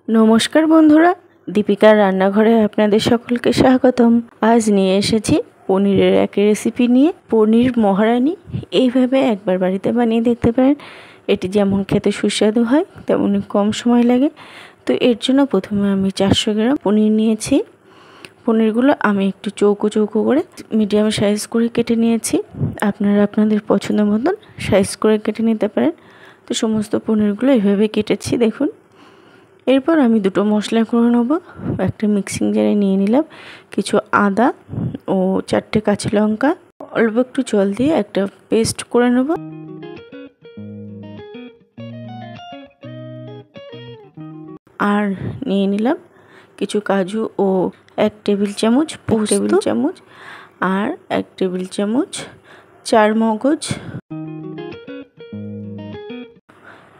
নমস্কার বন্ধুরা, দীপিকার রান্নাঘরে আপনাদের সকলকে স্বাগতম। আজ নিয়ে এসেছি পনিরের এক রেসিপি নিয়ে, পনির মহারানি। এইভাবে একবার বাড়িতে বানিয়ে দেখতে পারেন। এটি যেমন খেতে সুস্বাদু হয় তেমনি কম সময় লাগে। তো এর জন্য প্রথমে আমি 400 গ্রাম পনির নিয়েছি। পনিরগুলো আমি একটু চৌকো চৌকো করে মিডিয়াম সাইজ করে কেটে নিয়েছি। আপনারা আপনাদের পছন্দ মতন সাইজ করে কেটে নিতে পারেন। তো সমস্ত পনিরগুলো এইভাবে কেটেছি দেখুন। এরপর আমি দুটো মশলা করে নেব। একটা মিক্সিং জারে নিয়ে নিলাম কিছু আদা ও 4টে কাঁচা লঙ্কা, অল্প একটু জল দিয়ে একটা পেস্ট করে নেব। আর নিয়ে নিলাম কিছু কাজু ও 1 টেবিল চামচ পোস্ত, আর 1 টেবিল চামচ চার মগজ।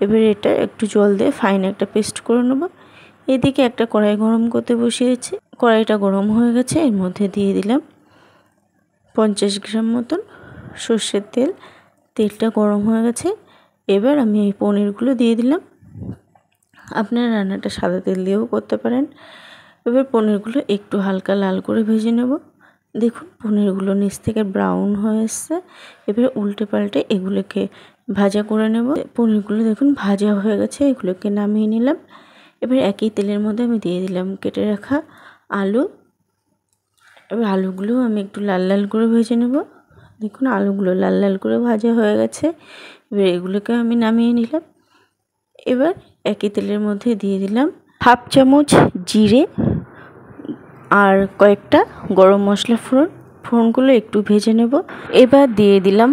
এবার এটা একটু জল দিয়ে ফাইন একটা পেস্ট করে নেব। এদিকে একটা কড়াই গরম করতে বসিয়েছি। কড়াইটা গরম হয়ে গেছে। এর মধ্যে দিয়ে দিলাম 50 গ্রাম মতন সর্ষের তেল। তেলটা গরম হয়ে গেছে। এবার আমি এই পনিরগুলো দিয়ে দিলাম। আপনারা রান্নাটা সাদা তেল দিয়েও করতে পারেন। এবার পনিরগুলো একটু হালকা লাল করে ভেজে নেব। দেখুন পনিরগুলো নিচ থেকে ব্রাউন হয়ে এসছে। এবার উল্টে পাল্টে এগুলোকে ভাজা করে নেব। পনিরগুলো দেখুন ভাজা হয়ে গেছে, এগুলোকে নামিয়ে নিলাম। এবার একই তেলের মধ্যে আমি দিয়ে দিলাম কেটে রাখা আলু। এবার আলুগুলো আমি একটু লাল লাল করে ভেজে নেব। দেখুন আলুগুলো লাল লাল করে ভাজা হয়ে গেছে। এবার এগুলোকে আমি নামিয়ে নিলাম। এবার একই তেলের মধ্যে দিয়ে দিলাম হাফ চামচ জিরে আর কয়েকটা গরম মশলা ফোড়নগুলো একটু ভেজে নেব। এবার দিয়ে দিলাম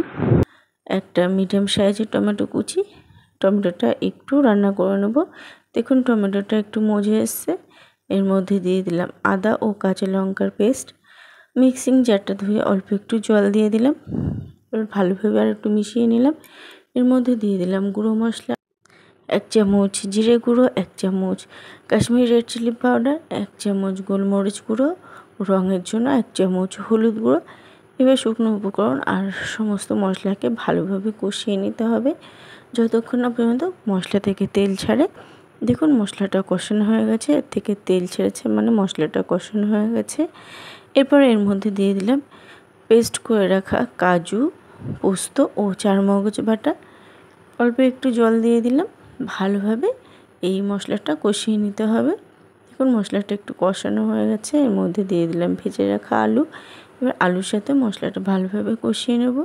একটা মিডিয়াম সাইজের টমেটো কুচি। টমেটোটা একটু রান্না করে নেব। দেখুন টমেটোটা একটু মজে এসছে। এর মধ্যে দিয়ে দিলাম আদা ও কাঁচা লঙ্কার পেস্ট। মিক্সিং জারটা ধুয়ে অল্প একটু জল দিয়ে দিলাম। এবার ভালোভাবে আর একটু মিশিয়ে নিলাম। এর মধ্যে দিয়ে দিলাম গুঁড়ো মশলা 1 চামচ জিরে গুঁড়ো, 1 চামচ কাশ্মীরি রেড চিলি পাউডার, 1 চামচ গোলমরিচ গুঁড়ো, রঙের জন্য 1 চামচ হলুদ গুঁড়ো। এবার শুকনো উপকরণ আর সমস্ত মশলাকে ভালোভাবে কষিয়ে নিতে হবে যতক্ষণ না পর্যন্ত মশলা থেকে তেল ছাড়ে। দেখুন মশলাটা কষানো হয়ে গেছে, এর থেকে তেল ছেড়েছে মানে মশলাটা কষানো হয়ে গেছে। এরপর এর মধ্যে দিয়ে দিলাম পেস্ট করে রাখা কাজু, পোস্ত ও চার মগজ বাটা। অল্প একটু জল দিয়ে দিলাম। ভালোভাবে এই মশলাটা কষিয়ে নিতে হবে। দেখুন মশলাটা একটু কষানো হয়ে গেছে। এর মধ্যে দিয়ে দিলাম ভেজে রাখা আলু। এবার আলুর সাথে মশলাটা ভালোভাবে কষিয়ে নেব।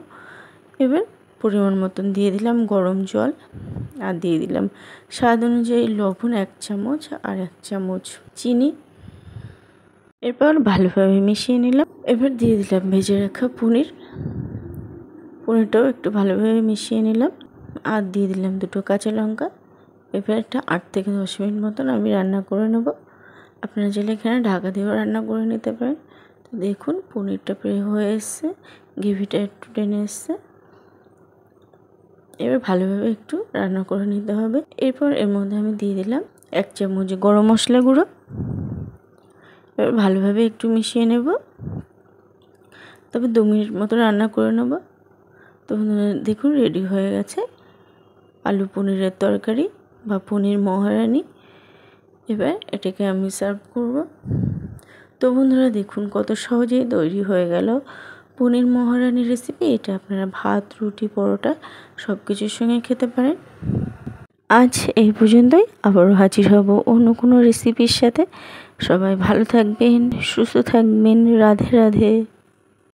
এবার পরিমাণ মতন দিয়ে দিলাম গরম জল, আর দিয়ে দিলাম স্বাদ অনুযায়ী লবণ 1 চামচ আর 1 চামচ চিনি। এরপর ভালোভাবে মিশিয়ে নিলাম। এবার দিয়ে দিলাম ভেজে রাখা পনিরটাও একটু ভালোভাবে মিশিয়ে নিলাম, আর দিয়ে দিলাম দুটো কাঁচা লঙ্কা। এবার এটা 8 থেকে 10 মিনিট মতন আমি রান্না করে নেব। আপনারা চাইলে এখানে ঢাকা দিয়েও রান্না করে নিতে পারেন। তো দেখুন পনিরটা প্রায় হয়ে এসছে, গ্রেভিটা একটু টেনে এসছে। এবার ভালোভাবে একটু রান্না করে নিতে হবে। এরপর এর মধ্যে আমি দিয়ে দিলাম 1 চামচ গরম মশলা গুঁড়ো। এবার ভালোভাবে একটু মিশিয়ে নেব। তবে 2 মিনিট মতো রান্না করে নেব। তো দেখুন রেডি হয়ে গেছে আলু পনিরের তরকারি বা পনির মহারানি। এবার এটাকে আমি সার্ভ করব। তো বন্ধুরা দেখুন কত সহজেই তৈরি হয়ে গেল পনির মহারানি রেসিপি। এটা আপনারা ভাত, রুটি, পরোটা সব কিছুর সঙ্গে খেতে পারেন। আজ এই পর্যন্তই, আবারও হাজির হব অন্য কোনো রেসিপির সাথে। সবাই ভালো থাকবেন, সুস্থ থাকবেন। রাধে রাধে।